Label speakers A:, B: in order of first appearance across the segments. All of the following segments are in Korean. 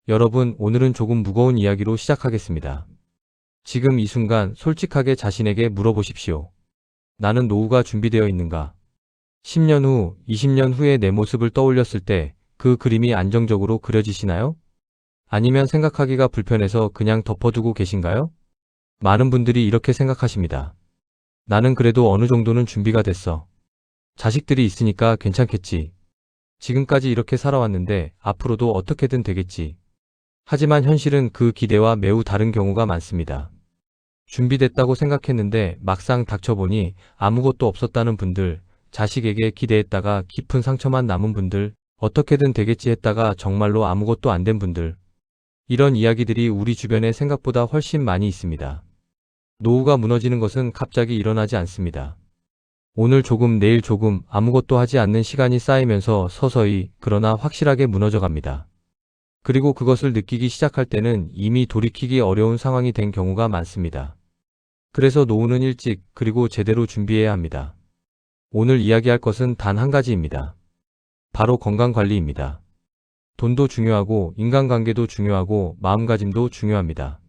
A: 여러분, 오늘은 조금 무거운 이야기로 시작하겠습니다. 지금 이 순간 솔직하게 자신에게 물어보십시오. 나는 노후가 준비되어 있는가? 10년 후, 20년 후의 내 모습을 떠올렸을 때 그 그림이 안정적으로 그려지시나요? 아니면 생각하기가 불편해서 그냥 덮어두고 계신가요? 많은 분들이 이렇게 생각하십니다. 나는 그래도 어느 정도는 준비가 됐어. 자식들이 있으니까 괜찮겠지. 지금까지 이렇게 살아왔는데 앞으로도 어떻게든 되겠지. 하지만 현실은 그 기대와 매우 다른 경우가 많습니다. 준비됐다고 생각했는데 막상 닥쳐보니 아무것도 없었다는 분들, 자식에게 기대했다가 깊은 상처만 남은 분들, 어떻게든 되겠지 했다가 정말로 아무것도 안 된 분들. 이런 이야기들이 우리 주변에 생각보다 훨씬 많이 있습니다. 노후가 무너지는 것은 갑자기 일어나지 않습니다. 오늘 조금 내일 조금 아무것도 하지 않는 시간이 쌓이면서 서서히 그러나 확실하게 무너져 갑니다. 그리고 그것을 느끼기 시작할 때는 이미 돌이키기 어려운 상황이 된 경우가 많습니다. 그래서 노후는 일찍 그리고 제대로 준비해야 합니다. 오늘 이야기할 것은 단 한 가지입니다. 바로 건강관리입니다. 돈도 중요하고 인간관계도 중요하고 마음가짐도 중요합니다.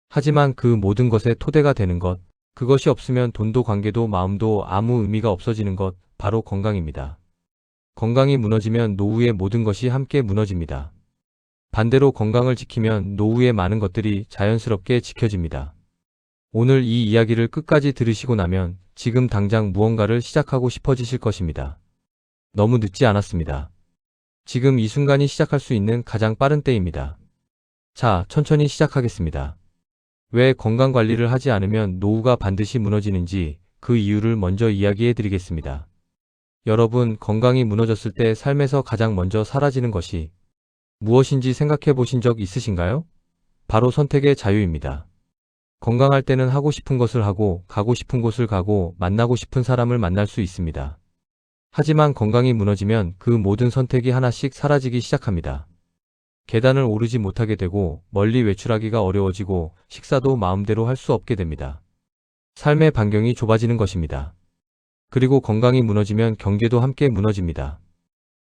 A: 하지만 그 모든 것의 토대가 되는 것, 그것이 없으면 돈도 관계도 마음도 아무 의미가 없어지는 것, 바로 건강입니다. 건강이 무너지면 노후의 모든 것이 함께 무너집니다. 반대로 건강을 지키면 노후의 많은 것들이 자연스럽게 지켜집니다. 오늘 이 이야기를 끝까지 들으시고 나면 지금 당장 무언가를 시작하고 싶어지실 것입니다. 너무 늦지 않았습니다. 지금 이 순간이 시작할 수 있는 가장 빠른 때입니다. 자, 천천히 시작하겠습니다. 왜 건강 관리를 하지 않으면 노후가 반드시 무너지는지 그 이유를 먼저 이야기해 드리겠습니다. 여러분, 건강이 무너졌을 때 삶에서 가장 먼저 사라지는 것이 무엇인지 생각해 보신 적 있으신가요? 바로 선택의 자유입니다. 건강할 때는 하고 싶은 것을 하고, 가고 싶은 곳을 가고, 만나고 싶은 사람을 만날 수 있습니다. 하지만 건강이 무너지면 그 모든 선택이 하나씩 사라지기 시작합니다. 계단을 오르지 못하게 되고, 멀리 외출하기가 어려워지고, 식사도 마음대로 할 수 없게 됩니다. 삶의 반경이 좁아지는 것입니다. 그리고 건강이 무너지면 경제도 함께 무너집니다.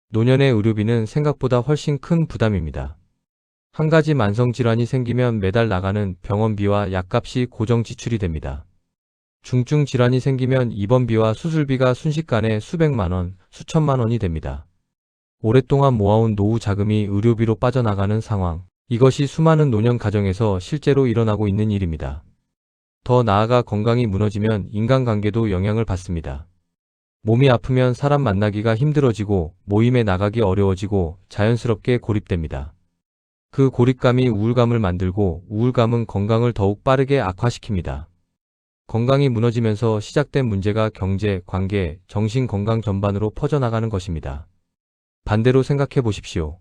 A: 노년의 의료비는 생각보다 훨씬 큰 부담입니다. 한 가지 만성질환이 생기면 매달 나가는 병원비와 약값이 고정 지출이 됩니다. 중증 질환이 생기면 입원비와 수술비가 순식간에 수백만 원, 수천만 원이 됩니다. 오랫동안 모아온 노후 자금이 의료비로 빠져나가는 상황. 이것이 수많은 노년 가정에서 실제로 일어나고 있는 일입니다. 더 나아가 건강이 무너지면 인간관계도 영향을 받습니다. 몸이 아프면 사람 만나기가 힘들어지고 모임에 나가기 어려워지고 자연스럽게 고립됩니다. 그 고립감이 우울감을 만들고 우울감은 건강을 더욱 빠르게 악화시킵니다. 건강이 무너지면서 시작된 문제가 경제, 관계, 정신건강 전반으로 퍼져나가는 것입니다. 반대로 생각해 보십시오.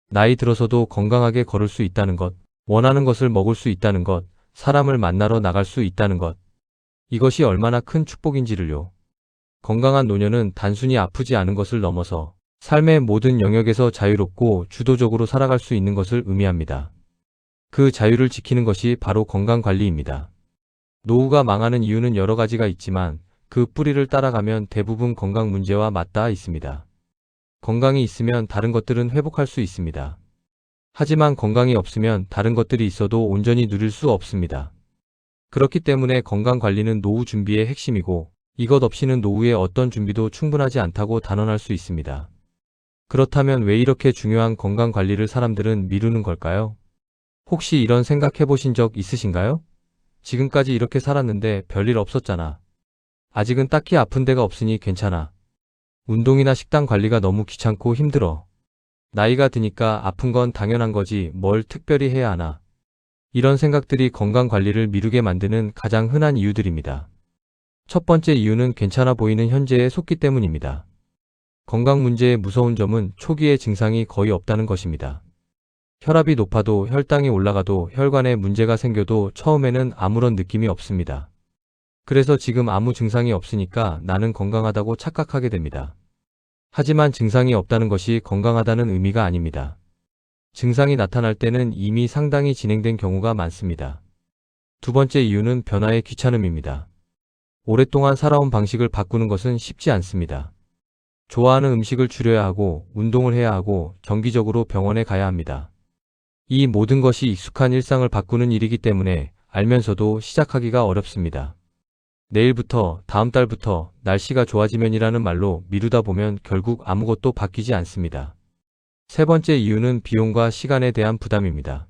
A: 나이 들어서도 건강하게 걸을 수 있다는 것, 원하는 것을 먹을 수 있다는 것, 사람을 만나러 나갈 수 있다는 것. 이것이 얼마나 큰 축복인지를요. 건강한 노년은 단순히 아프지 않은 것을 넘어서 삶의 모든 영역에서 자유롭고 주도적으로 살아갈 수 있는 것을 의미합니다. 그 자유를 지키는 것이 바로 건강관리입니다. 노후가 망하는 이유는 여러 가지가 있지만 그 뿌리를 따라가면 대부분 건강 문제와 맞닿아 있습니다. 건강이 있으면 다른 것들은 회복할 수 있습니다. 하지만 건강이 없으면 다른 것들이 있어도 온전히 누릴 수 없습니다. 그렇기 때문에 건강관리는 노후 준비의 핵심이고 이것 없이는 노후의 어떤 준비도 충분하지 않다고 단언할 수 있습니다. 그렇다면 왜 이렇게 중요한 건강관리를 사람들은 미루는 걸까요? 혹시 이런 생각 해보신 적 있으신가요? 지금까지 이렇게 살았는데 별일 없었잖아. 아직은 딱히 아픈 데가 없으니 괜찮아. 운동이나 식단 관리가 너무 귀찮고 힘들어. 나이가 드니까 아픈 건 당연한 거지 뭘 특별히 해야 하나. 이런 생각들이 건강관리를 미루게 만드는 가장 흔한 이유들입니다. 첫 번째 이유는 괜찮아 보이는 현재에 속기 때문입니다. 건강 문제의 무서운 점은 초기에 증상이 거의 없다는 것입니다. 혈압이 높아도 혈당이 올라가도 혈관에 문제가 생겨도 처음에는 아무런 느낌이 없습니다. 그래서 지금 아무 증상이 없으니까 나는 건강하다고 착각하게 됩니다. 하지만 증상이 없다는 것이 건강하다는 의미가 아닙니다. 증상이 나타날 때는 이미 상당히 진행된 경우가 많습니다. 두 번째 이유는 변화의 귀찮음입니다. 오랫동안 살아온 방식을 바꾸는 것은 쉽지 않습니다. 좋아하는 음식을 줄여야 하고 운동을 해야 하고 정기적으로 병원에 가야 합니다. 이 모든 것이 익숙한 일상을 바꾸는 일이기 때문에 알면서도 시작하기가 어렵습니다. 내일부터, 다음 달부터, 날씨가 좋아지면이라는 말로 미루다 보면 결국 아무것도 바뀌지 않습니다. 세 번째 이유는 비용과 시간에 대한 부담입니다.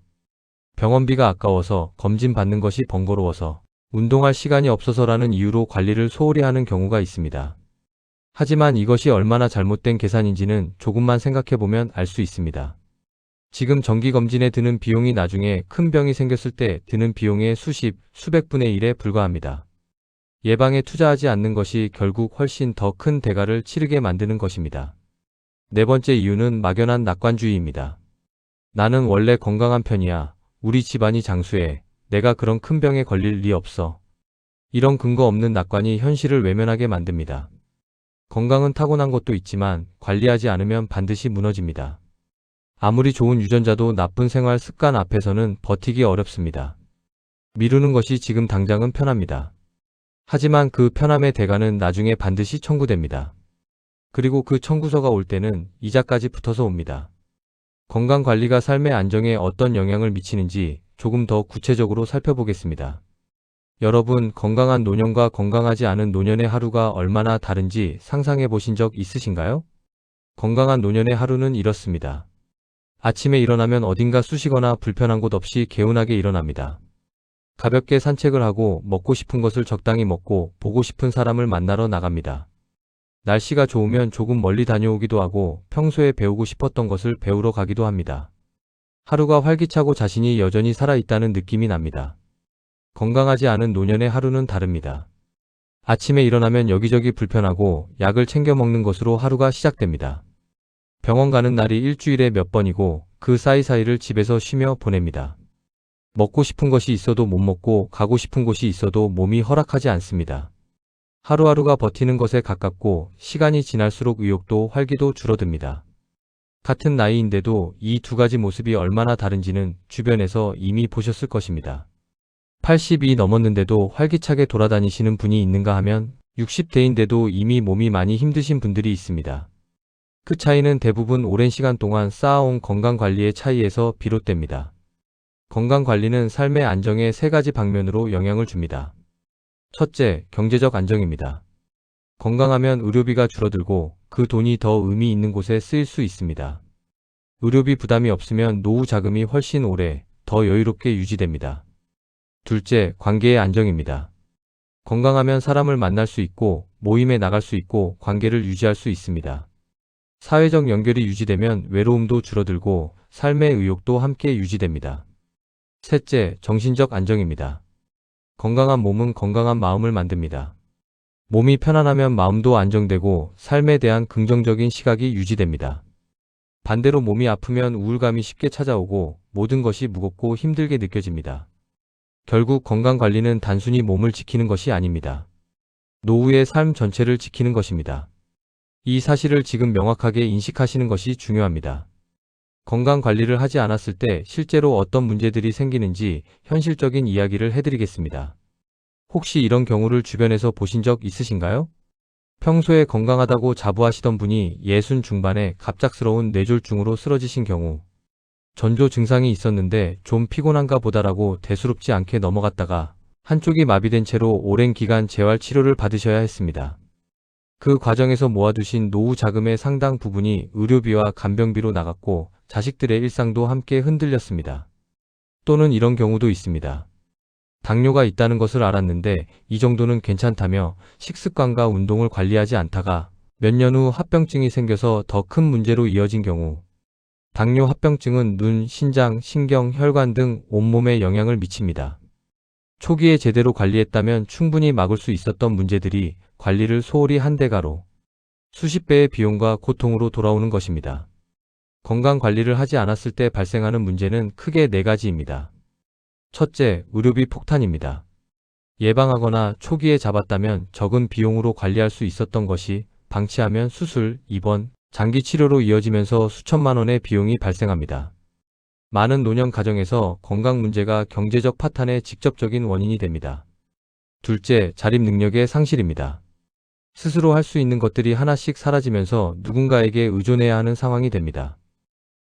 A: 병원비가 아까워서, 검진 받는 것이 번거로워서, 운동할 시간이 없어서라는 이유로 관리를 소홀히 하는 경우가 있습니다. 하지만 이것이 얼마나 잘못된 계산인지는 조금만 생각해보면 알 수 있습니다. 지금 정기검진에 드는 비용이 나중에 큰 병이 생겼을 때 드는 비용의 수십, 수백분의 1에 불과합니다. 예방에 투자하지 않는 것이 결국 훨씬 더 큰 대가를 치르게 만드는 것입니다. 네 번째 이유는 막연한 낙관주의입니다. 나는 원래 건강한 편이야. 우리 집안이 장수해. 내가 그런 큰 병에 걸릴 리 없어. 이런 근거 없는 낙관이 현실을 외면하게 만듭니다. 건강은 타고난 것도 있지만 관리하지 않으면 반드시 무너집니다. 아무리 좋은 유전자도 나쁜 생활 습관 앞에서는 버티기 어렵습니다. 미루는 것이 지금 당장은 편합니다. 하지만 그 편함의 대가는 나중에 반드시 청구됩니다. 그리고 그 청구서가 올 때는 이자까지 붙어서 옵니다. 건강관리가 삶의 안정에 어떤 영향을 미치는지 조금 더 구체적으로 살펴보겠습니다. 여러분, 건강한 노년과 건강하지 않은 노년의 하루가 얼마나 다른지 상상해 보신 적 있으신가요? 건강한 노년의 하루는 이렇습니다. 아침에 일어나면 어딘가 쑤시거나 불편한 곳 없이 개운하게 일어납니다. 가볍게 산책을 하고 먹고 싶은 것을 적당히 먹고 보고 싶은 사람을 만나러 나갑니다. 날씨가 좋으면 조금 멀리 다녀오기도 하고 평소에 배우고 싶었던 것을 배우러 가기도 합니다. 하루가 활기차고 자신이 여전히 살아있다는 느낌이 납니다. 건강하지 않은 노년의 하루는 다릅니다. 아침에 일어나면 여기저기 불편하고 약을 챙겨 먹는 것으로 하루가 시작됩니다. 병원 가는 날이 일주일에 몇 번이고 그 사이사이를 집에서 쉬며 보냅니다. 먹고 싶은 것이 있어도 못 먹고 가고 싶은 곳이 있어도 몸이 허락하지 않습니다. 하루하루가 버티는 것에 가깝고 시간이 지날수록 의욕도 활기도 줄어듭니다. 같은 나이인데도 이 두 가지 모습이 얼마나 다른지는 주변에서 이미 보셨을 것입니다. 80이 넘었는데도 활기차게 돌아다니시는 분이 있는가 하면 60대인데도 이미 몸이 많이 힘드신 분들이 있습니다. 그 차이는 대부분 오랜 시간 동안 쌓아온 건강관리의 차이에서 비롯됩니다. 건강관리는 삶의 안정에 세 가지 방면으로 영향을 줍니다. 첫째, 경제적 안정입니다. 건강하면 의료비가 줄어들고 그 돈이 더 의미 있는 곳에 쓰일 수 있습니다. 의료비 부담이 없으면 노후 자금이 훨씬 오래, 더 여유롭게 유지됩니다. 둘째, 관계의 안정입니다. 건강하면 사람을 만날 수 있고 모임에 나갈 수 있고 관계를 유지할 수 있습니다. 사회적 연결이 유지되면 외로움도 줄어들고 삶의 의욕도 함께 유지됩니다. 셋째, 정신적 안정입니다. 건강한 몸은 건강한 마음을 만듭니다. 몸이 편안하면 마음도 안정되고 삶에 대한 긍정적인 시각이 유지됩니다. 반대로 몸이 아프면 우울감이 쉽게 찾아오고 모든 것이 무겁고 힘들게 느껴집니다. 결국 건강관리는 단순히 몸을 지키는 것이 아닙니다. 노후의 삶 전체를 지키는 것입니다. 이 사실을 지금 명확하게 인식하시는 것이 중요합니다. 건강관리를 하지 않았을 때 실제로 어떤 문제들이 생기는지 현실적인 이야기를 해드리겠습니다. 혹시 이런 경우를 주변에서 보신 적 있으신가요? 평소에 건강하다고 자부하시던 분이 60 중반에 갑작스러운 뇌졸중으로 쓰러지신 경우, 전조 증상이 있었는데 좀 피곤한가 보다라고 대수롭지 않게 넘어갔다가 한쪽이 마비된 채로 오랜 기간 재활 치료를 받으셔야 했습니다. 그 과정에서 모아두신 노후 자금의 상당 부분이 의료비와 간병비로 나갔고 자식들의 일상도 함께 흔들렸습니다. 또는 이런 경우도 있습니다. 당뇨가 있다는 것을 알았는데 이 정도는 괜찮다며 식습관과 운동을 관리하지 않다가 몇 년 후 합병증이 생겨서 더 큰 문제로 이어진 경우, 당뇨 합병증은 눈, 신장, 신경, 혈관 등 온몸에 영향을 미칩니다. 초기에 제대로 관리했다면 충분히 막을 수 있었던 문제들이 관리를 소홀히 한 대가로 수십 배의 비용과 고통으로 돌아오는 것입니다. 건강관리를 하지 않았을 때 발생하는 문제는 크게 네 가지입니다. 첫째, 의료비 폭탄입니다. 예방하거나 초기에 잡았다면 적은 비용으로 관리할 수 있었던 것이 방치하면 수술, 입원, 장기 치료로 이어지면서 수천만 원의 비용이 발생합니다. 많은 노년 가정에서 건강 문제가 경제적 파탄의 직접적인 원인이 됩니다. 둘째, 자립 능력의 상실입니다. 스스로 할 수 있는 것들이 하나씩 사라지면서 누군가에게 의존해야 하는 상황이 됩니다.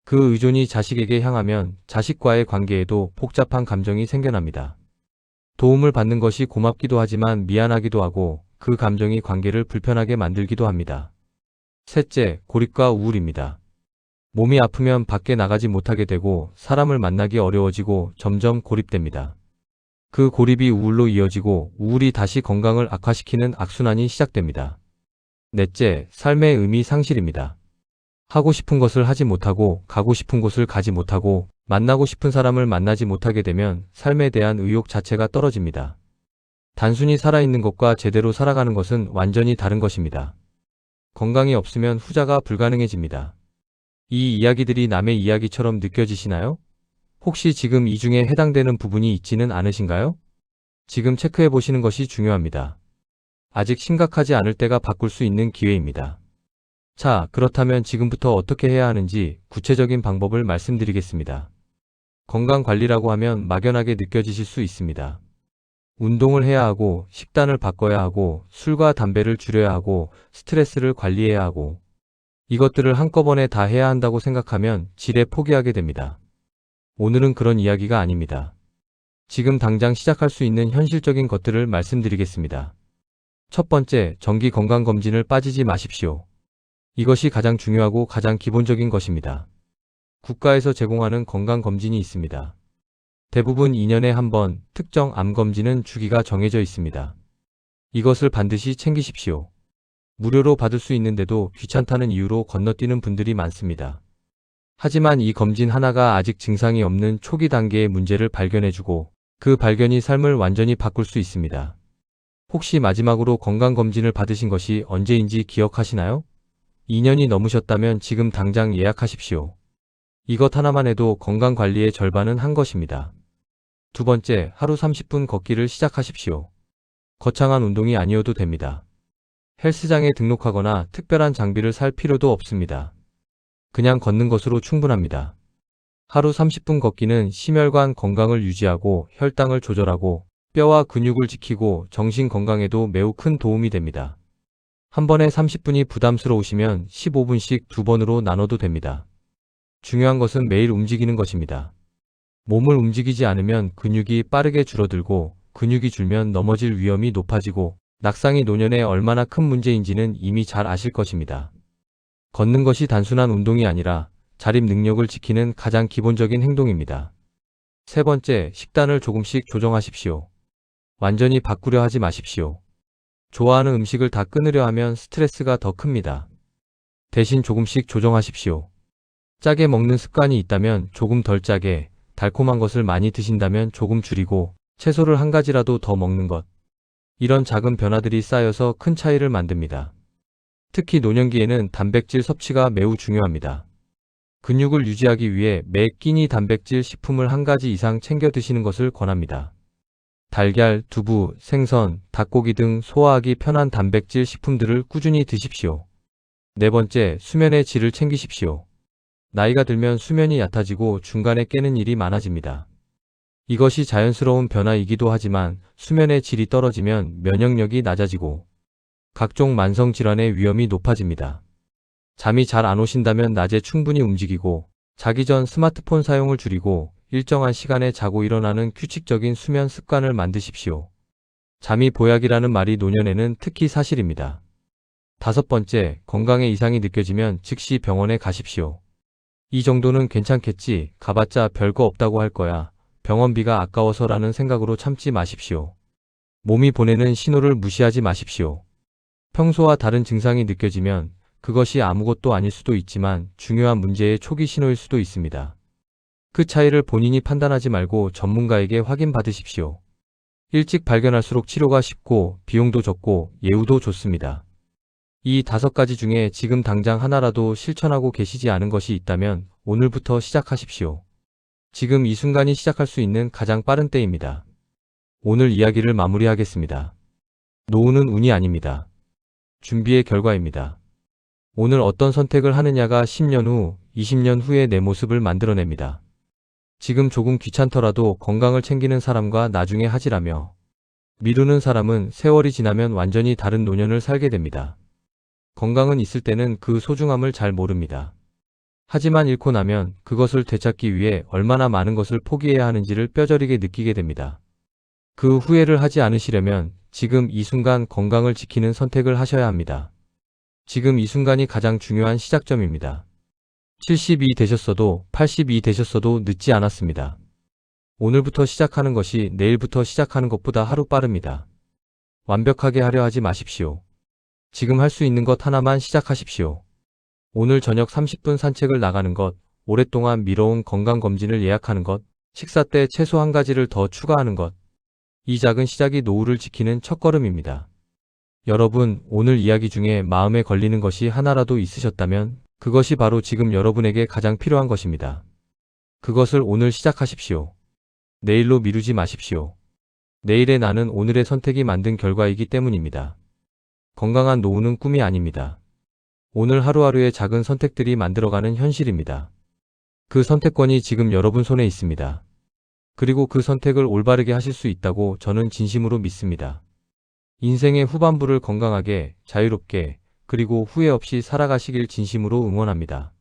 A: 그 의존이 자식에게 향하면 자식과의 관계에도 복잡한 감정이 생겨납니다. 도움을 받는 것이 고맙기도 하지만 미안하기도 하고 그 감정이 관계를 불편하게 만들기도 합니다. 셋째, 고립과 우울입니다. 몸이 아프면 밖에 나가지 못하게 되고 사람을 만나기 어려워지고 점점 고립됩니다. 그 고립이 우울로 이어지고 우울이 다시 건강을 악화시키는 악순환이 시작됩니다. 넷째, 삶의 의미 상실입니다. 하고 싶은 것을 하지 못하고 가고 싶은 곳을 가지 못하고 만나고 싶은 사람을 만나지 못하게 되면 삶에 대한 의욕 자체가 떨어집니다. 단순히 살아있는 것과 제대로 살아가는 것은 완전히 다른 것입니다. 건강이 없으면 후자가 불가능해집니다. 이 이야기들이 남의 이야기처럼 느껴지시나요? 혹시 지금 이 중에 해당되는 부분이 있지는 않으신가요? 지금 체크해 보시는 것이 중요합니다. 아직 심각하지 않을 때가 바꿀 수 있는 기회입니다. 자, 그렇다면 지금부터 어떻게 해야 하는지 구체적인 방법을 말씀드리겠습니다. 건강관리라고 하면 막연하게 느껴지실 수 있습니다. 운동을 해야 하고, 식단을 바꿔야 하고, 술과 담배를 줄여야 하고, 스트레스를 관리해야 하고, 이것들을 한꺼번에 다 해야 한다고 생각하면 지레 포기하게 됩니다. 오늘은 그런 이야기가 아닙니다. 지금 당장 시작할 수 있는 현실적인 것들을 말씀드리겠습니다. 첫 번째, 정기 건강검진을 빠지지 마십시오. 이것이 가장 중요하고 가장 기본적인 것입니다. 국가에서 제공하는 건강검진이 있습니다. 대부분 2년에 한 번 특정 암검진은 주기가 정해져 있습니다. 이것을 반드시 챙기십시오. 무료로 받을 수 있는데도 귀찮다는 이유로 건너뛰는 분들이 많습니다. 하지만 이 검진 하나가 아직 증상이 없는 초기 단계의 문제를 발견해주고 그 발견이 삶을 완전히 바꿀 수 있습니다. 혹시 마지막으로 건강검진을 받으신 것이 언제인지 기억하시나요? 2년이 넘으셨다면 지금 당장 예약하십시오. 이것 하나만 해도 건강관리의 절반은 한 것입니다. 두 번째, 하루 30분 걷기를 시작하십시오. 거창한 운동이 아니어도 됩니다. 헬스장에 등록하거나 특별한 장비를 살 필요도 없습니다. 그냥 걷는 것으로 충분합니다. 하루 30분 걷기는 심혈관 건강을 유지하고 혈당을 조절하고 뼈와 근육을 지키고 정신 건강에도 매우 큰 도움이 됩니다. 한 번에 30분이 부담스러우시면 15분씩 2번으로 나눠도 됩니다. 중요한 것은 매일 움직이는 것입니다. 몸을 움직이지 않으면 근육이 빠르게 줄어들고 근육이 줄면 넘어질 위험이 높아지고 낙상이 노년에 얼마나 큰 문제인지는 이미 잘 아실 것입니다. 걷는 것이 단순한 운동이 아니라 자립 능력을 지키는 가장 기본적인 행동입니다. 세 번째, 식단을 조금씩 조정하십시오. 완전히 바꾸려 하지 마십시오. 좋아하는 음식을 다 끊으려 하면 스트레스가 더 큽니다. 대신 조금씩 조정하십시오. 짜게 먹는 습관이 있다면 조금 덜 짜게, 달콤한 것을 많이 드신다면 조금 줄이고 채소를 한 가지라도 더 먹는 것. 이런 작은 변화들이 쌓여서 큰 차이를 만듭니다. 특히 노년기에는 단백질 섭취가 매우 중요합니다. 근육을 유지하기 위해 매 끼니 단백질 식품을 한 가지 이상 챙겨 드시는 것을 권합니다. 달걀, 두부, 생선, 닭고기 등 소화하기 편한 단백질 식품들을 꾸준히 드십시오. 네 번째, 수면의 질을 챙기십시오. 나이가 들면 수면이 얕아지고 중간에 깨는 일이 많아집니다. 이것이 자연스러운 변화이기도 하지만 수면의 질이 떨어지면 면역력이 낮아지고 각종 만성질환의 위험이 높아집니다. 잠이 잘 안 오신다면 낮에 충분히 움직이고 자기 전 스마트폰 사용을 줄이고 일정한 시간에 자고 일어나는 규칙적인 수면 습관을 만드십시오. 잠이 보약이라는 말이 노년에는 특히 사실입니다. 다섯 번째, 건강에 이상이 느껴지면 즉시 병원에 가십시오. 이 정도는 괜찮겠지, 가봤자 별거 없다고 할 거야, 병원비가 아까워서라는 생각으로 참지 마십시오. 몸이 보내는 신호를 무시하지 마십시오. 평소와 다른 증상이 느껴지면 그것이 아무것도 아닐 수도 있지만 중요한 문제의 초기 신호일 수도 있습니다. 그 차이를 본인이 판단하지 말고 전문가에게 확인받으십시오. 일찍 발견할수록 치료가 쉽고 비용도 적고 예후도 좋습니다. 이 5가지 중에 지금 당장 하나라도 실천하고 계시지 않은 것이 있다면 오늘부터 시작하십시오. 지금 이 순간이 시작할 수 있는 가장 빠른 때입니다. 오늘 이야기를 마무리하겠습니다. 노후는 운이 아닙니다. 준비의 결과입니다. 오늘 어떤 선택을 하느냐가 10년 후, 20년 후의 내 모습을 만들어냅니다. 지금 조금 귀찮더라도 건강을 챙기는 사람과 나중에 하지라며 미루는 사람은 세월이 지나면 완전히 다른 노년을 살게 됩니다. 건강은 있을 때는 그 소중함을 잘 모릅니다. 하지만 잃고 나면 그것을 되찾기 위해 얼마나 많은 것을 포기해야 하는지를 뼈저리게 느끼게 됩니다. 그 후회를 하지 않으시려면 지금 이 순간 건강을 지키는 선택을 하셔야 합니다. 지금 이 순간이 가장 중요한 시작점입니다. 70이 되셨어도 80이 되셨어도 늦지 않았습니다. 오늘부터 시작하는 것이 내일부터 시작하는 것보다 하루 빠릅니다. 완벽하게 하려 하지 마십시오. 지금 할 수 있는 것 하나만 시작하십시오. 오늘 저녁 30분 산책을 나가는 것, 오랫동안 미뤄온 건강검진을 예약하는 것, 식사 때 채소 한 가지를 더 추가하는 것. 이 작은 시작이 노후를 지키는 첫걸음입니다. 여러분, 오늘 이야기 중에 마음에 걸리는 것이 하나라도 있으셨다면 그것이 바로 지금 여러분에게 가장 필요한 것입니다. 그것을 오늘 시작하십시오. 내일로 미루지 마십시오. 내일의 나는 오늘의 선택이 만든 결과이기 때문입니다. 건강한 노후는 꿈이 아닙니다. 오늘 하루하루의 작은 선택들이 만들어가는 현실입니다. 그 선택권이 지금 여러분 손에 있습니다. 그리고 그 선택을 올바르게 하실 수 있다고 저는 진심으로 믿습니다. 인생의 후반부를 건강하게, 자유롭게, 그리고 후회 없이 살아가시길 진심으로 응원합니다.